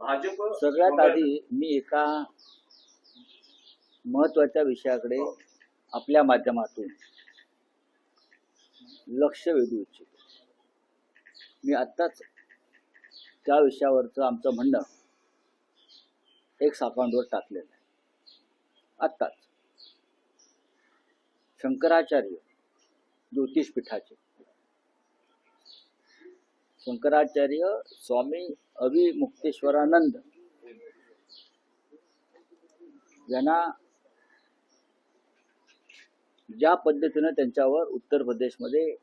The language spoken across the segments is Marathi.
भाजप सगळ्यात आधी मी एका महत्वाच्या विषयाकडे आपल्या माध्यमातून लक्ष वेधू इच्छितो. मी आत्ताच त्या विषयावरचं आमचं म्हणणं एक अकाउंटवर टाकलेलं आहे. आत्ताच शंकराचार्य ज्योतिषपीठाचे शंकराचार्य स्वामी अविमुक्तेश्वरानंद यांना ज्या पद्धतीनं त्यांच्यावर उत्तर प्रदेशमध्ये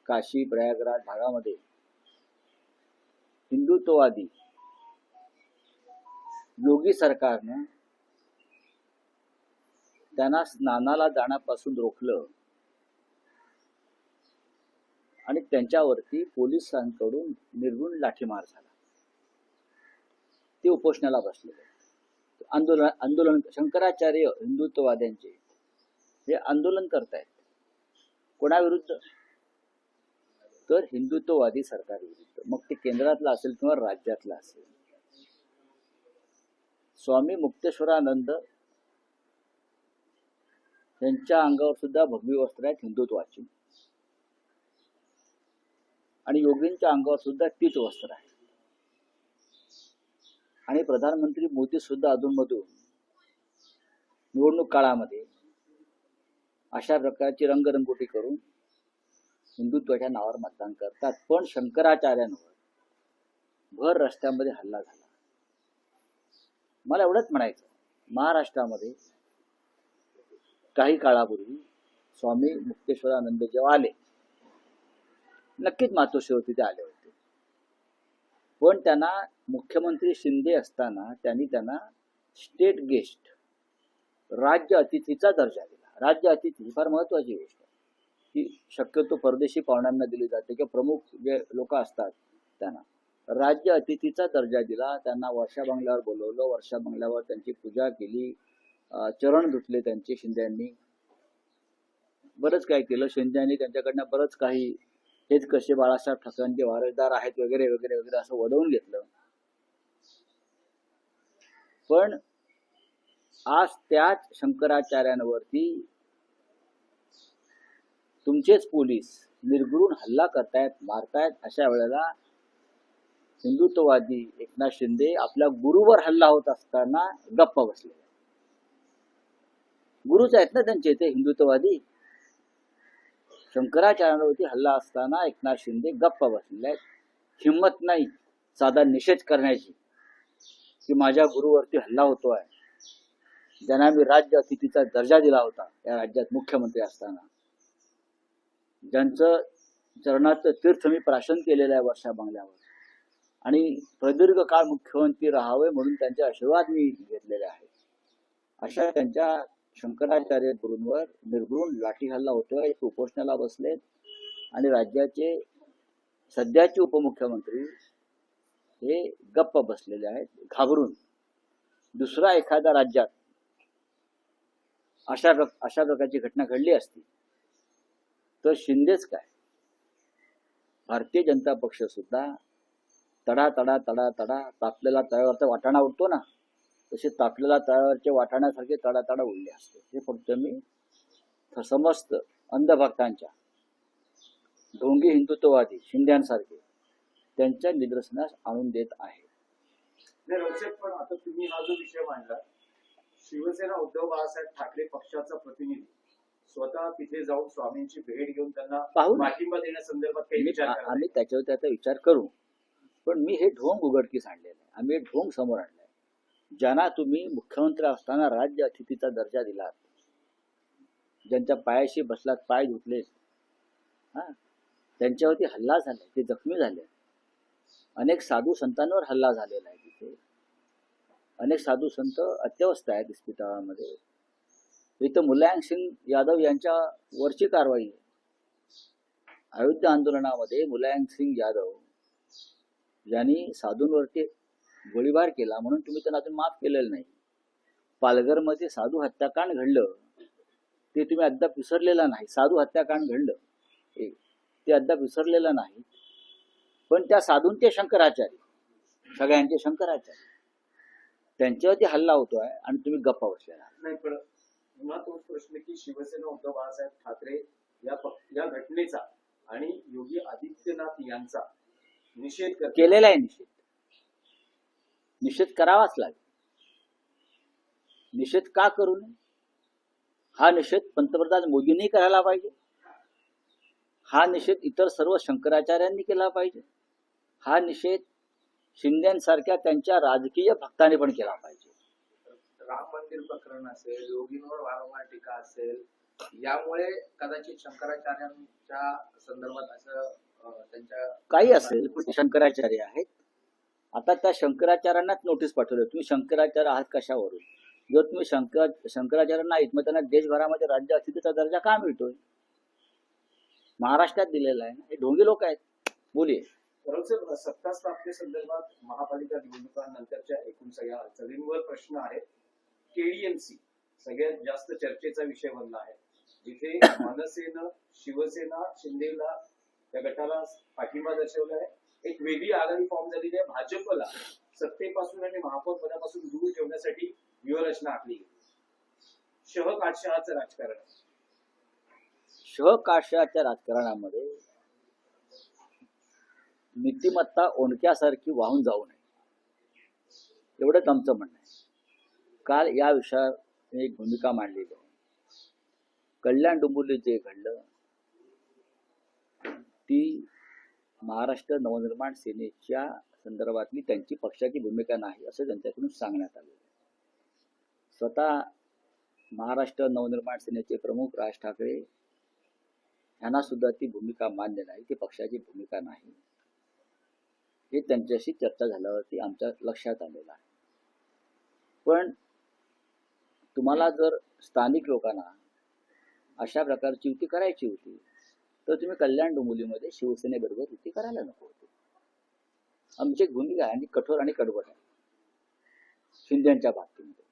काशी प्रयागराज भागामध्ये हिंदुत्ववादी योगी सरकारनं त्यांना स्नानाला जाण्यापासून रोखलं आणि त्यांच्यावरती पोलिसांकडून निर्घृण लाठीमार झाला. ते उपोषणाला बसले. आंदोलन शंकराचार्य हिंदुत्ववाद्यांचे हे आंदोलन करतायत. कोणाविरुद्ध? तर हिंदुत्ववादी सरकार विरुद्ध. मग ते केंद्रातलं असेल किंवा राज्यातलं असेल. स्वामी मुक्तेश्वरानंद यांच्या अंगावर सुद्धा भगवी वस्त्र आहेत हिंदुत्वाची आणि योगींच्या अंगावर सुद्धा तीच वस्त्र आहे. आणि प्रधानमंत्री मोदी सुद्धा अधूनमधून निवडणूक काळामध्ये अशा प्रकारची रंगरंगोटी करून हिंदुत्वाच्या नावावर मतदान करतात. पण शंकराचार्यांवर भर रस्त्यामध्ये हल्ला झाला. मला एवढंच म्हणायचं, महाराष्ट्रामध्ये काही काळापूर्वी स्वामी मुक्तेश्वरानंद जेव्हा आले, नक्कीच मातोश्रीवरती ते आले होते. पण त्यांना मुख्यमंत्री शिंदे असताना त्यांना स्टेट गेस्ट राज्य अतिथीचा दर्जा दिला. राज्य अतिथी ही फार महत्वाची गोष्ट आहे. ती शक्यतो परदेशी पाहुण्यांना दिली जाते किंवा प्रमुख जे लोक असतात त्यांना राज्य अतिथीचा दर्जा दिला. त्यांना वर्षा बंगल्यावर बोलवलं. वर्षा बंगल्यावर त्यांची पूजा केली, चरण धुतले त्यांचे. शिंद्यांनी बरंच काय केलं. शिंद्यांनी त्यांच्याकडनं बरंच काही हेच कसे बाळासाहेब ठाकरेंचे वारसदार आहेत वगैरे वगैरे वगैरे असं वडवून घेतलं. पण आज त्याच शंकराचार्यांवरती तुमचेच पोलीस निर्घृण हल्ला करतायत, मारतायत. अशा वेळेला हिंदुत्ववादी एकनाथ शिंदे आपल्या गुरुवर हल्ला होत असताना गप्प बसले. गुरुच आहेत ना त्यांचे ते हिंदुत्ववादी. शंकराचार्यांवरती हल्ला असताना एकनाथ शिंदे गप्प बसलेले आहेत. हिंमत नाही साधा निषेध करण्याची की माझ्या गुरुवरती हल्ला होतोय, ज्यांना मी राज्य अतिथीचा दर्जा दिला होता या राज्यात मुख्यमंत्री असताना, ज्यांचं चरणाचं तीर्थ मी प्राशन केलेलं आहे वर्षा बंगल्यावर आणि प्रदीर्घ काळ मुख्यमंत्री राहावे म्हणून त्यांचे आशीर्वाद मी घेतलेले आहेत. अशा त्यांच्या शंकराचार्य गुरूंवर निर्घृण लाठी हल्ला होतोय. उपोषणाला बसलेत आणि राज्याचे सध्याचे उपमुख्यमंत्री हे गप्प बसलेले आहेत घाबरून. दुसरा एखाद्या राज्यात अशा प्रकारची घटना घडली असती तर शिंदेच काय, भारतीय जनता पक्ष सुद्धा तडा तडा तडा तडा तापलेला तव्यावरचा वाटाणा उडतो ना, तसे तापलेला तव्यावरच्या वाटाण्यासारखे तडा तडा उडले असते. हे फक्त मी समस्त अंधभक्तांच्या ढोंगी हिंदुत्ववादी शिंद्यांसारखे त्यांच्या निदर्शनास आणून देत आहे. पण आता तुम्ही हा जो विषय मांडला, शिवसेना उद्धव बाळासाहेब ठाकरे पक्षाचा प्रतिनिधी स्वतः तिथे जाऊन स्वामींची भेट घेऊन त्यांना पाठिंबा देण्यासंदर्भात काही विचार करा. आम्ही त्याच्यावर त्याचा विचार करू. पण मी हे ढोंग उघडकीस आणलेलं आहे. आम्ही हे ढोंग समोर आणलंय. ज्यांना तुम्ही मुख्यमंत्री असताना राज्य अतिथीचा दर्जा दिलात, ज्यांच्या पायाशी बसलात, पाय धुतले, त्यांच्यावरती हल्ला झालाय, ते जखमी झाले. अनेक साधू संतांवर हल्ला झालेला आहे. तिथे अनेक साधू संत अत्यवस्थ आहेत इस्पितळामध्ये. इथं मुलायम सिंग यादव यांच्या वरची कारवाई आहे. अयोध्या आंदोलनामध्ये मुलायम सिंग यादव यांनी साधूंवरती गोळीबार केला म्हणून तुम्ही त्यांना अजून माफ केलेलं नाही. पालघरमध्ये साधू हत्याकांड घडलं ते तुम्ही अद्याप विसरलेला नाही. साधू हत्याकांड घडलं ते अद्याप विसरलेलं नाही. पण त्या साधूंचे शंकराचार्य सगळ्यांचे शंकराचार्य, त्यांच्यावरती हल्ला होतोय आणि तुम्ही गप्पा बसलेला. नाही, पण पुन्हा तोच प्रश्न की शिवसेना उद्धव बाळासाहेब ठाकरे या घटनेचा आणि योगी आदित्यनाथ यांचा निषेध करतात. केलेला आहे निषेध करावाच लागेल. निषेध का करू नये? हा निषेध पंतप्रधान मोदींनी करायला पाहिजे. हा निषेध इतर सर्व शंकराचार्यांनी केला पाहिजे. हा निषेध शिंदेसारख्या त्यांच्या राजकीय भक्तांनी पण केला पाहिजे. राम मंदिर प्रकरण असेल, योगींवर वारंवार टीका असेल, यामुळे कदाचित शंकराचार्यांच्या संदर्भात असं त्यांच्या काही असेल पण ते शंकराचार्य आहेत. आता त्या शंकराचार्यांनाच नोटीस पाठवलं, तुम्ही शंकराचार्य आहात कशावरून? जर तुम्ही शंकराचार्य नाहीत मग त्यांना देशभरामध्ये राज्य अतिथीचा दर्जा का मिळतोय? महाराष्ट्रात दिलेला आहे ना. हे ढोंगी लोक आहेत. बोलिये. खरंच सत्ता स्थापनेसंदर्भात महापालिका निवडणुकांनंतरच्या एकूण सगळ्या हालचालींवर प्रश्न आहेत. केडीएमसी सगळ्यात जास्त चर्चेचा विषय बनला आहे, जिथे मनसेनं शिवसेना शिंदेला त्या गटाला पाठिंबा दर्शवलाय. एक वेगळी आघाडी फॉर्म झालेली आहे. भाजपला सत्तेपासून आणि महापौर पदापासून दूर ठेवण्यासाठी व्यूहरचना आखली. शहकाटशहाचं राजकारण. शहकाशाच्या राजकारणामध्ये नीतिमत्ता ओंडक्यासारखी वाहून जाऊ नये, एवढंच आमचं म्हणणं आहे. काल या विषयावर एक भूमिका मांडलेली आहे. कल्याण डोंबिवलीत जे घडलं ती महाराष्ट्र नवनिर्माण सेनेच्या संदर्भातली त्यांची पक्षाची भूमिका नाही असं त्यांच्याकडून सांगण्यात आलेलं आहे. स्वतः महाराष्ट्र नवनिर्माण सेनेचे प्रमुख राज ठाकरे यांना सुद्धा ती भूमिका मान्य नाही, ती पक्षाची भूमिका नाही, हे त्यांच्याशी चर्चा झाल्यावरती आमच्या लक्षात आलेलं आहे. पण तुम्हाला जर स्थानिक लोकांना अशा प्रकारची युती करायची होती तर तुम्ही कल्याण डोंबिवलीमध्ये शिवसेनेबरोबर युती करायला नको होती. आमची एक भूमिका आहे आणि कठोर आणि कडवट आहे शिंदेच्या बाबतीमध्ये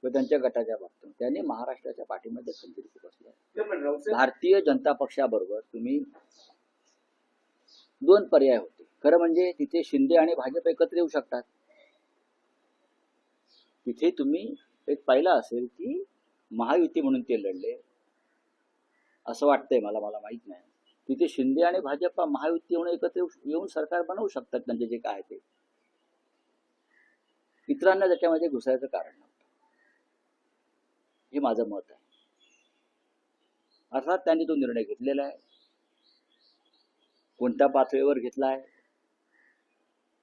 व त्यांच्या गटाच्या बाबतीत. त्यांनी महाराष्ट्राच्या पाठीमध्ये खंजीर बसल्या. भारतीय जनता पक्षाबरोबर तुम्ही दोन पर्याय होते. खरं म्हणजे तिथे शिंदे आणि भाजप एकत्र येऊ शकतात. तिथे तुम्ही एक पाहिलं असेल की महायुती म्हणून ते लढले असं वाटतंय मला माहित नाही. तिथे शिंदे आणि भाजप महायुती म्हणून एकत्र येऊन सरकार बनवू शकतात त्यांचे जे काय ते. इतरांना त्याच्यामध्ये घुसायचं कारण नव्हतं, हे माझं मत आहे. अर्थात त्यांनी तो निर्णय घेतलेला आहे. कोणत्या पातळीवर घेतला आहे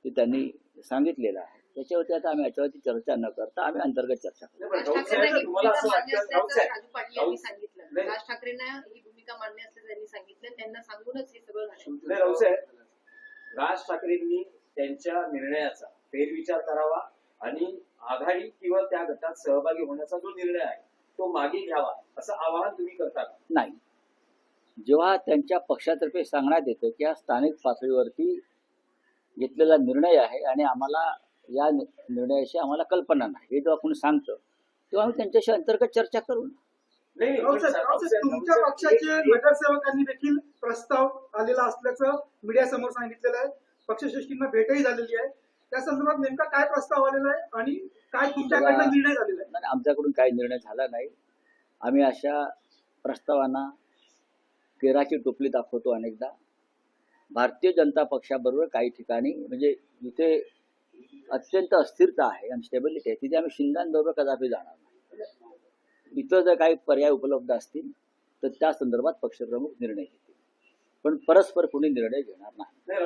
ते त्यांनी सांगितलेलं आहे. त्याच्यावरती आता आम्ही याच्यावरती चर्चा न करता आम्ही अंतर्गत चर्चा करू. राज ठाकरेंना ही भूमिका मान्य असल्याचं त्यांनी सांगितलं. त्यांना सांगूनच हे सगळं झालं. राज ठाकरेंनी त्यांच्या निर्णयाचा फेरविचार करावा आणि आघाडी किंवा त्या गटात सहभागी होण्याचा जो निर्णय आहे तो मागे घ्यावा असं आवाहन तुम्ही करता का? नाही. जेव्हा त्यांच्या पक्षातर्फे सांगण्यात येतं की हा स्थानिक पातळीवरती घेतलेला निर्णय आहे आणि आम्हाला या निर्णयाची आम्हाला कल्पना नाही, हे जेव्हा कोणी सांगतं तेव्हा आम्ही त्यांच्याशी अंतर्गत चर्चा करू. तुमच्या पक्षाचे नगरसेवकांनी देखील प्रस्ताव आलेला असल्याचं मीडिया समोर सांगितलेलं आहे. पक्षश्रेष्ठींना भेटही झालेली आहे. त्या संदर्भात नेमका काय प्रस्ताव आलेला आहे आणि काय तुमच्याकडनं निर्णय झालेला आहे? आमच्याकडून काही निर्णय झाला नाही. आम्ही अशा प्रस्तावांना केराची टोपली दाखवतो अनेकदा. भारतीय जनता पक्षाबरोबर काही ठिकाणी म्हणजे जिथे अत्यंत अस्थिरता आहे, अनस्टेबिलिटी आहे, तिथे आम्ही शिंदेबरोबर कदापि जाणार नाही. इतर जर काही पर्याय उपलब्ध असतील तर त्या संदर्भात पक्षप्रमुख निर्णय घेतील, पण परस्पर कोणी निर्णय घेणार नाही.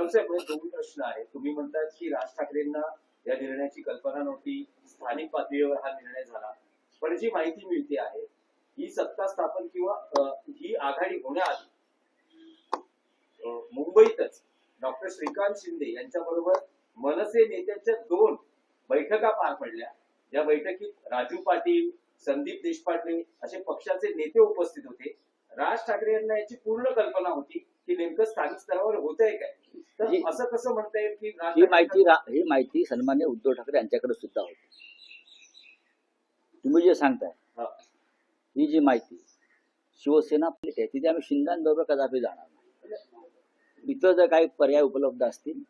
दोन प्रश्न आहे. तुम्ही म्हणतात की राज ठाकरेंना या निर्णयाची कल्पना नव्हती, स्थानिक पातळीवर हा निर्णय झाला, पण जी माहिती मिळते आहे ही सत्ता स्थापन किंवा ही आघाडी होण्याआधी मुंबईतच डॉक्टर श्रीकांत शिंदे यांच्याबरोबर मनसे नेत्यांच्या 2 बैठका पार पडल्या. या बैठकीत राजू पाटील, संदीप देशपांडे असे पक्षाचे नेते उपस्थित होते. राज ठाकरे यांना याची पूर्ण कल्पना होती की नेमकं स्थानिक स्तरावर होतंय काय, तर असं कसं म्हणता येईल की ही माहिती सन्मान्य उद्धव ठाकरे यांच्याकडे सुद्धा होती. तुम्ही जे सांगताय ही जी माहिती शिवसेना आहे तिथे आम्ही शिंदेबरोबर कदापि जाणार नाही. इतर जर काही पर्याय उपलब्ध असतील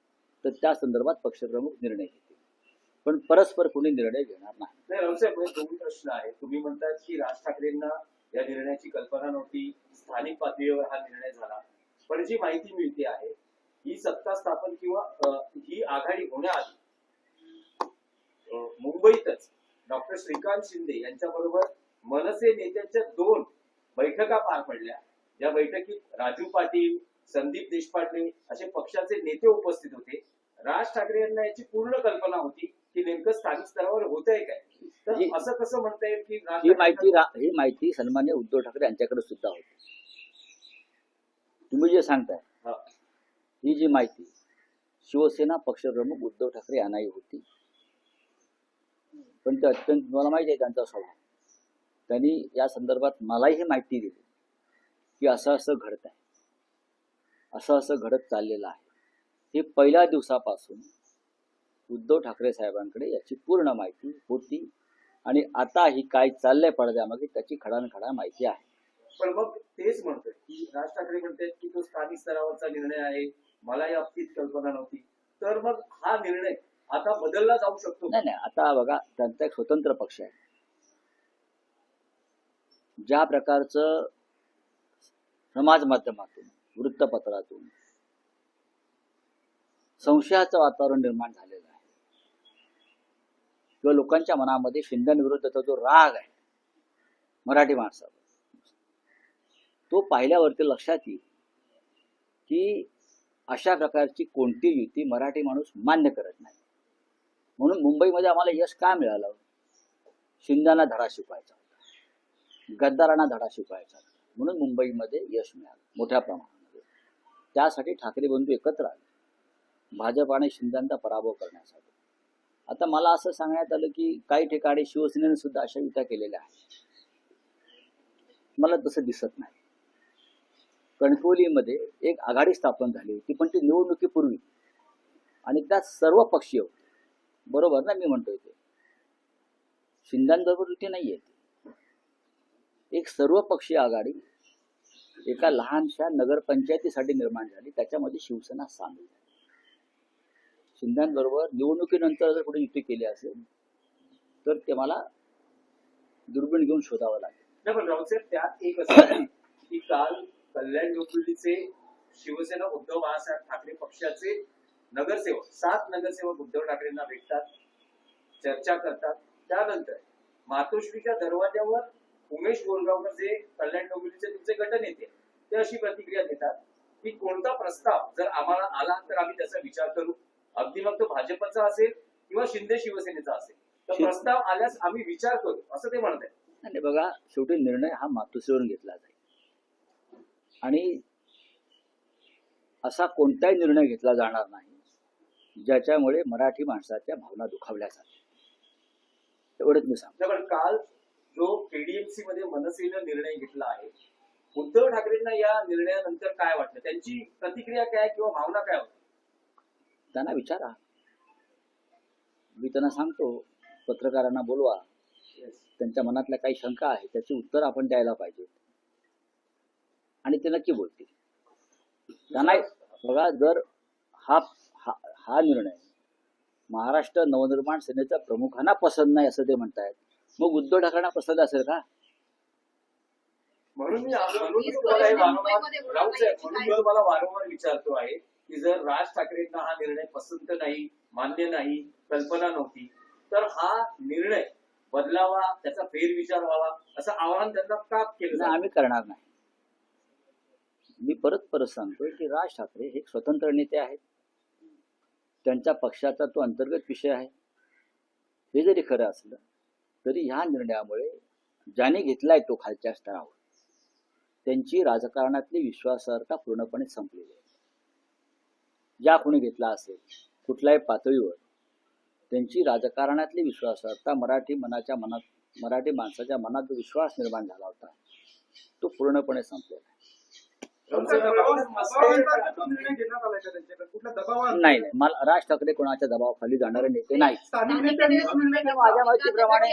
तर त्या संदर्भात पक्षप्रमुख निर्णय घेतील, पण परस्पर कोणी निर्णय घेणार नाही. नाही रावसाहेब, म्हणजे दोन प्रश्न आहेत. तुम्ही म्हणतात की राज ठाकरेंना या निर्णयाची कल्पना नव्हती, स्थानिक पातळीवर हा निर्णय झाला, पण जी माहिती मिळते आहे ही सत्ता स्थापन किंवा ही आघाडी होण्याआधी मुंबईतच डॉक्टर श्रीकांत शिंदे यांच्याबरोबर मनसे नेत्यांच्या 2 बैठका पार पडल्या. या बैठकीत राजू पाटील, संदीप देशपांडे असे पक्षाचे नेते उपस्थित होते. राज ठाकरे यांना याची पूर्ण कल्पना होती की नेमकं स्थानिक स्तरावर होतंय काय, तर असं कसं म्हणता येईल की ही माहिती सन्मान्य उद्धव ठाकरे यांच्याकडे सुद्धा होती. तुम्ही जे सांगताय ही जी माहिती शिवसेना पक्षप्रमुख उद्धव ठाकरे यांनाही होती, पण ते अत्यंत, मला माहिती आहे त्यांचा स्वभाव, त्यांनी या संदर्भात मलाही ही माहिती दिली की असं असं घडत आहे, असं असं घडत चाललेलं आहे. हे पहिल्या दिवसापासून उद्धव ठाकरे साहेबांकडे याची पूर्ण माहिती होती आणि आता ही काय चाललंय पडद्यामागे त्याची खडानखडा माहिती आहे. पण मग तेच म्हणतोय की राज ठाकरे म्हणतात की तो स्थानिक स्तरावरचा निर्णय आहे, मला या बाबतीत कल्पना नव्हती, तर मग हा निर्णय आता बदलला जाऊ शकतो. नाही नाही, आता बघा, त्यांचा एक स्वतंत्र पक्ष आहे. ज्या प्रकारचं समाज माध्यमातून, वृत्तपत्रातून संशयाचं वातावरण निर्माण झालेलं आहे किंवा लोकांच्या मनामध्ये शिंदेविरुद्धचा जो राग आहे मराठी माणसावर, तो पाहिल्यावरती लक्षात येईल की अशा प्रकारची कोणती युती मराठी माणूस मान्य करत नाही. म्हणून मुंबईमध्ये आम्हाला यश का मिळालं? शिंदेना धडा शिकवायचा होता, गद्दारांना धडा शिकवायचा होता, म्हणून मुंबईमध्ये यश मिळालं मोठ्या प्रमाणामध्ये. त्यासाठी ठाकरे बंधू एकत्र आले भाजप आणि शिंदेचा पराभव करण्यासाठी. आता मला असं सांगण्यात आलं की काही ठिकाणी शिवसेनेने सुद्धा अशा युत्या केलेल्या आहेत. मला तसं दिसत नाही. कणकवलीमध्ये एक आघाडी स्थापन झाली होती, पण ती निवडणुकीपूर्वी, आणि त्यात सर्व पक्षीय होते. बरोबर ना मी म्हणतोय ते? शिंदेबरोबर युती नाहीये. एक सर्व पक्षीय आघाडी एका लहानशा नगरपंचायतीसाठी निर्माण झाली, त्याच्यामध्ये शिवसेना सामील झाली. शिंदेबरोबर निवडणुकीनंतर जर कुठे युती केली असेल तर ते मला दुर्बीण घेऊन शोधावं लागेल. नाही पण रावसाहेब, त्यात एक असं आहे की काल कल्याण डोंबिवलीचे शिवसेना उद्धव बाळासाहेब ठाकरे पक्षाचे नगरसेवक 7 नगरसेवक उद्धव ठाकरेंना भेटतात, चर्चा करतात. त्यानंतर मातोश्रीच्या दरवाज्यावर उमेश बोरगावकर जे कल्याण डोंबिवलीचे तुमचे गटनेते, ते अशी प्रतिक्रिया देतात की कोणता प्रस्ताव जर आम्हाला आला तर आम्ही त्याचा विचार करू, अगदी मग तो भाजपचा असेल किंवा शिंदे शिवसेनेचा असेल, तर प्रस्ताव आल्यास आम्ही विचार करू, असं ते म्हणत आहेत. आणि बघा, शेवटी निर्णय हा मातोश्रीवरून घेतला जाईल आणि असा कोणताही निर्णय घेतला जाणार नाही ज्याच्यामुळे मराठी माणसाच्या भावना दुखावल्या जातात. एवढंच मी सांगतो. पण काल जो केडीएमसी मध्ये मनसेनं निर्णय घेतला आहे, उद्धव ठाकरेंना या निर्णयानंतर काय वाटलं, त्यांची प्रतिक्रिया काय किंवा भावना काय होती? त्यांना विचारा, मी त्यांना सांगतो, पत्रकारांना बोलवा, त्यांच्या मनातल्या काही शंका आहे त्याची उत्तर आपण द्यायला पाहिजे आणि ते नक्की बोलतील. त्यांना बघा, जर हा निर्णय महाराष्ट्र नवनिर्माण सेनेच्या प्रमुखांना पसंत नाही असं ते म्हणतायत, मग उद्धव ठाकरेंना पसंत असेल का? म्हणून मी तुम्हाला वारंवार विचारतो आहे की जर राज ठाकरेंना हा निर्णय पसंत नाही, मान्य नाही, कल्पना नव्हती, तर हा निर्णय बदलावा, त्याचा फेरविचार व्हावा असं आवाहन त्यांना का केलं? आम्ही करणार नाही. मी परत सांगतोय की राज ठाकरे हे स्वतंत्र नेते आहेत, त्यांच्या पक्षाचा तो अंतर्गत विषय आहे. हे जरी खरं असलं तरी ह्या निर्णयामुळे ज्याने घेतलाय तो खालच्या स्तरावर, त्यांची राजकारणातली विश्वासार्हता पूर्णपणे संपलेली आहे. ज्या कोणी घेतला असेल कुठल्याही पातळीवर, त्यांची राजकारणातली विश्वासार्हता, मराठी माणसाच्या मनात जो विश्वास निर्माण झाला होता तो पूर्णपणे संपलेला आहे. नाही, मला राज ठाकरे कोणाच्या दबावाखाली जाणारे नेते नाही. माझ्या माहितीप्रमाणे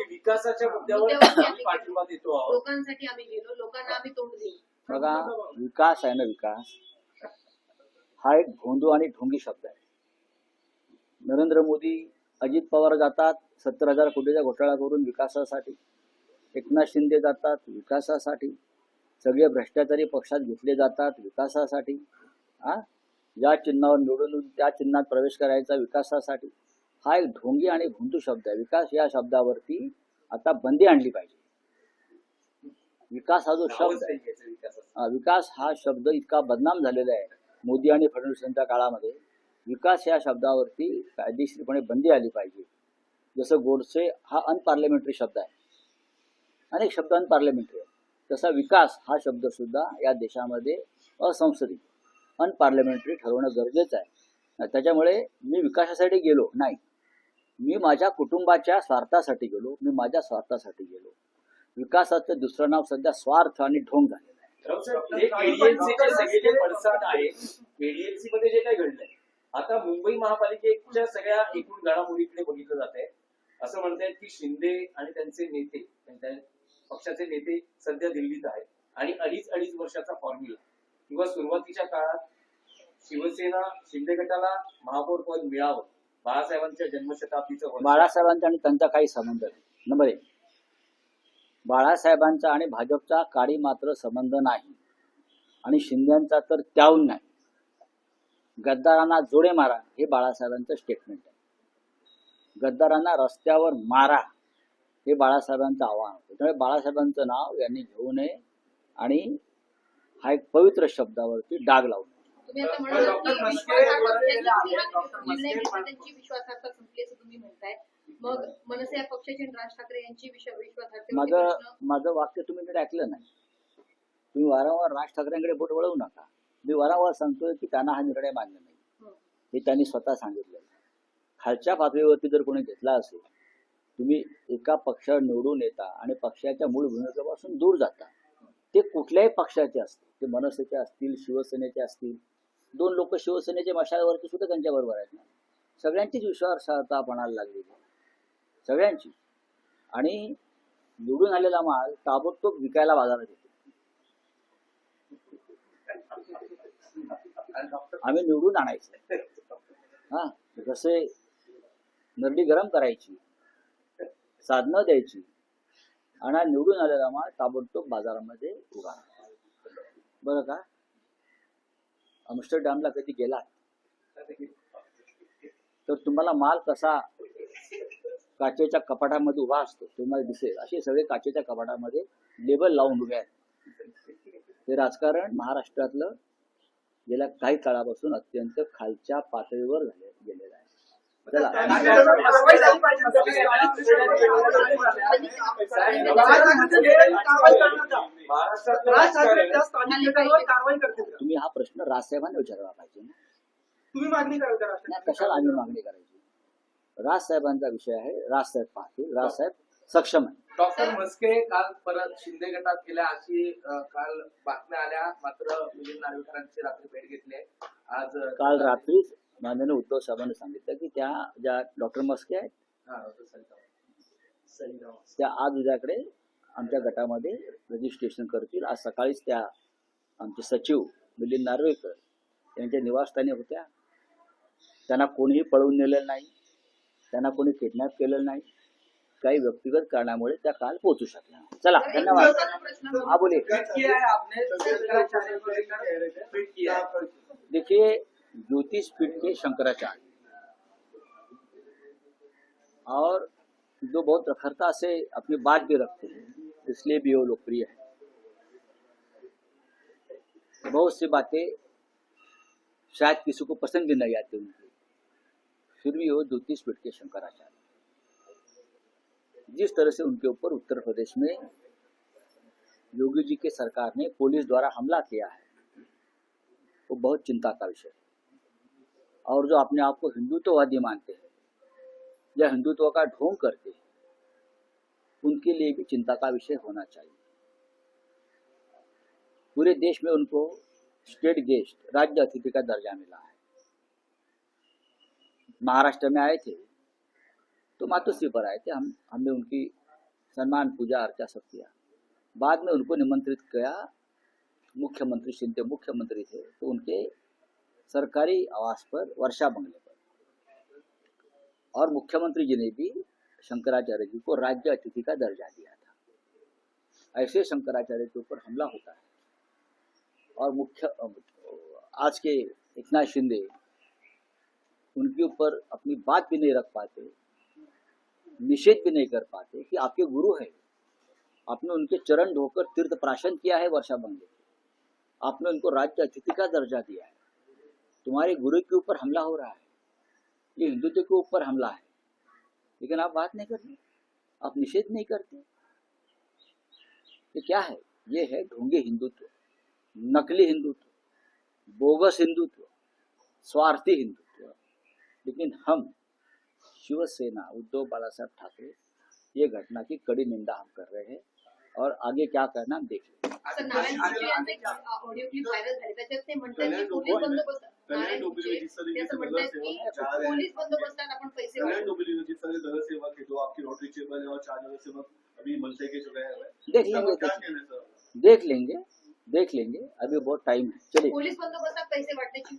विकासाच्या मुद्द्यावर पाठिंबा देतो आहोत, लोकांसाठी आम्ही गेलो, लोकांना आम्ही तोंड दिलं. बघा, विकास आहे ना, विकास हा एक भोंदू आणि ढोंगी शब्द आहे. नरेंद्र मोदी, अजित पवार जातात 70,000 कोटीचा घोटाळा करून विकासासाठी, एकनाथ शिंदे जातात विकासासाठी, सगळे भ्रष्टाचारी पक्षात घेतले जातात विकासासाठी. ज्या चिन्हावर निवडून येऊन त्या चिन्हात प्रवेश करायचा विकासासाठी. हा एक ढोंगी आणि भोंदू शब्द आहे. विकास या शब्दावरती आता बंदी आणली पाहिजे. विकास हा जो शब्द आहे, विकास हा शब्द इतका बदनाम झालेला आहे मोदी आणि फडणवीस यांच्या काळामध्ये. विकास या शब्दावरती कायदेशीरपणे बंदी आली पाहिजे. जसं गोडसे हा अनपार्लिमेंटरी शब्द आहे, अनेक शब्द अनपार्लिमेंटरी आहे, तसा विकास हा शब्द सुद्धा या देशामध्ये असंसदीय अनपार्लिमेंटरी ठरवणं गरजेचं आहे. त्याच्यामुळे मी विकासासाठी गेलो नाही, मी माझ्या कुटुंबाच्या स्वार्थासाठी गेलो, मी माझ्या स्वार्थासाठी गेलो. विकासाचं दुसरं नाव सध्या स्वार्थ आणि ढोंग झालेलं आहे. एडीएमसीचे सगळे जे पडसाद आहे, एडीएमसी मध्ये जे काही घडलंय, आता मुंबई महापालिकेच्या सगळ्या एकूण घडामोडीकडे बघितलं जात आहे. असं म्हणतायत की शिंदे आणि त्यांचे नेते, त्यांच्या पक्षाचे नेते सध्या दिल्लीत आहेत आणि अडीच वर्षाचा फॉर्म्युला किंवा सुरुवातीच्या काळात शिवसेना शिंदे गटाला महापौर पद मिळावं, बाळासाहेबांच्या जन्मशताब्दीचं वर्ष. बाळासाहेबांचा आणि त्यांचा काही संबंध नाही. नंबर 1, बाळासाहेबांचा आणि भाजपचा काडी मात्र संबंध नाही आणि शिंदेचा तर त्याहून नाही. गद्दारांना जोडे मारा हे बाळासाहेबांचं स्टेटमेंट आहे. गद्दारांना रस्त्यावर मारा हे बाळासाहेबांचं आव्हान होतं. त्यामुळे बाळासाहेबांचं नाव यांनी घेऊ नये आणि हा एक पवित्र शब्दावरती डाग लावू नये. तुम्ही आता म्हणालात की त्यांची विश्वासार्हता संपली असं तुम्ही म्हणताय. मग मनसे या पक्षाचे आणि राज ठाकरे यांची विश्वासार्हता. माझं वाक्य तुम्ही नीट ऐकलं नाही. तुम्ही वारंवार राज ठाकरेंकडे बोट वळवू नका. मी वारंवार सांगतोय की त्यांना हा निर्णय मान्य नाही, हे त्यांनी स्वतः सांगितलं. खालच्या पातळीवरती जर कोणी घेतला असेल, तुम्ही एका पक्षावर निवडून येता आणि पक्षाच्या मूळ भूमिकेपासून दूर जाता. ते कुठल्याही पक्षाचे असतील, ते मनसेचे असतील, शिवसेनेचे असतील. 2 लोक शिवसेनेच्या मशालवरती सुद्धा त्यांच्या बरोबर आहेत ना. सगळ्यांचीच विश्वासार्हता पणाला लागली, सगळ्यांची. आणि निवडून आलेला माल ताबडतोब विकायला बाजारात येतो. आम्ही निवडून आणायचं, जसे नरडी गरम करायची, साधनं द्यायची आणि निवडून आलेला माल ताबडतोब बाजारामध्ये उभा. बरं का? आम्स्टरडॅमला कधी गेला तर तुम्हाला माल कसा काचेच्या कपाटामध्ये उभा असतो तुम्हाला दिसेल. असे सगळे काचेच्या कपाटामध्ये लेबल लावून उभे आहेत. हे राजकारण महाराष्ट्रातलं गेल्या काही काळापासून अत्यंत खालच्या पातळीवर गेलेलं आहे. चला, तुम्ही हा प्रश्न राजसाहेबांना विचारला पाहिजे ना. तुम्ही मागणी करा. कशाला आम्ही मागणी करायची? राजसाहेबांचा विषय आहे, राजसाहेब पाहतील, राजसाहेब सक्षम आहे. डॉक्टर म्हस्के काल परत शिंदे गटात गेल्या अशी काल बातम्या आल्या. मात्र मिलिंद नार्वेकरांची रात्री भेट घेतली. आज काल रात्री माननीय उद्धव साहेबांनी सांगितलं की त्या ज्या डॉक्टर म्हस्के आहेत त्या आज उद्याकडे आमच्या गटामध्ये रजिस्ट्रेशन करतील. आज सकाळीच त्या आमचे सचिव मिलिंद नार्वेकर यांच्या निवासस्थानी होत्या. त्यांना कोणीही पळवून नेलेलं नाही, त्यांना कोणी किडनॅप केलेलं नाही. काही व्यक्तिगत कारणामुळे त्या काल पोहोचू शकल्या. चला, धन्यवाद. हा बोलिए. देखिए, ज्योतिषपीठ के शंकराचार्य और जो बहुत प्रखरता से अपनी बात भी रखते हैं, इसलिए भी वो लोकप्रिय है. बहुत सी बातें शायद किसी को पसंद भी नहीं आती उनकी, फिर भी वो ज्योतिषपीठ के शंकराचार्य. जिस तरह से उनके ऊपर उत्तर प्रदेश में योगी जी के सरकार ने पुलिस द्वारा हमला किया है, वो बहुत चिंता का विषय है. और जो अपने आप को हिंदुत्ववादी मानते हैं या हिंदुत्व का ढोंग करते हैं, उनके लिए भी चिंता का विषय होना चाहिए. पूरे देश में उनको स्टेट गेस्ट, राज्य अतिथि का दर्जा मिला है. महाराष्ट्र में आए थे तो मातोश्री पर आए थे. हमने उनकी सम्मान, पूजा, अर्चा सब किया. बाद में उनको निमंत्रित किया. मुख्यमंत्री शिंदे मुख्यमंत्री थे तो उनके सरकारी आवास पर, वर्षा बंगले पर, और मुख्यमंत्री जी ने भी शंकराचार्य जी को राज्य अतिथि का दर्जा दिया था। ऐसे शंकराचार्य के ऊपर हमला होता है और आज के एकनाथ शिंदे उनके ऊपर अपनी बात भी नहीं रख पाते, निषेध भी नहीं कर पाते कि आपके गुरु है, आपने उनके चरण धोकर तीर्थ प्राशन किया है वर्षा बंगले में, आपने उनको राज्य अतिथि का दर्जा दिया है, तुम्हारे गुरु के ऊपर हमला हो रहा है, ये हिंदुत्व के ऊपर हमला है, लेकिन आप बात नहीं करते, आप निषेध नहीं करते। ये क्या है? ये है ढोंगी हिंदुत्व, नकली हिंदुत्व, बोगस हिंदुत्व, स्वार्थी हिंदुत्व। लेकिन हम शिवसेना उद्धव बाला साहेब ठाकरे ये घटना की कड़ी निंदा हम कर रहे हैं और आगे क्या करना हम देख लेंगे। सर, नारायण गोपी यांचे एक ऑडिओ क्लिप व्हायरल झाली, त्याच्यात ते म्हणतात की पोलीस बंदोबस्त, नारायण गोपी ते असं म्हणतात की पोलीस बंदोबस्तात आपण पैसे वाढवतो. जिस तरह जनसेवक है जो आपकी रोटरी चेयर है और 4 जनसेवक अभी मनसे के जो गए हैं, देख लेंगे, क्या कहना है सर? देख लेंगे, अभी बहुत टाइम है। चलिए, पोलीस बंदोबस्तात पैसे वाटण्याची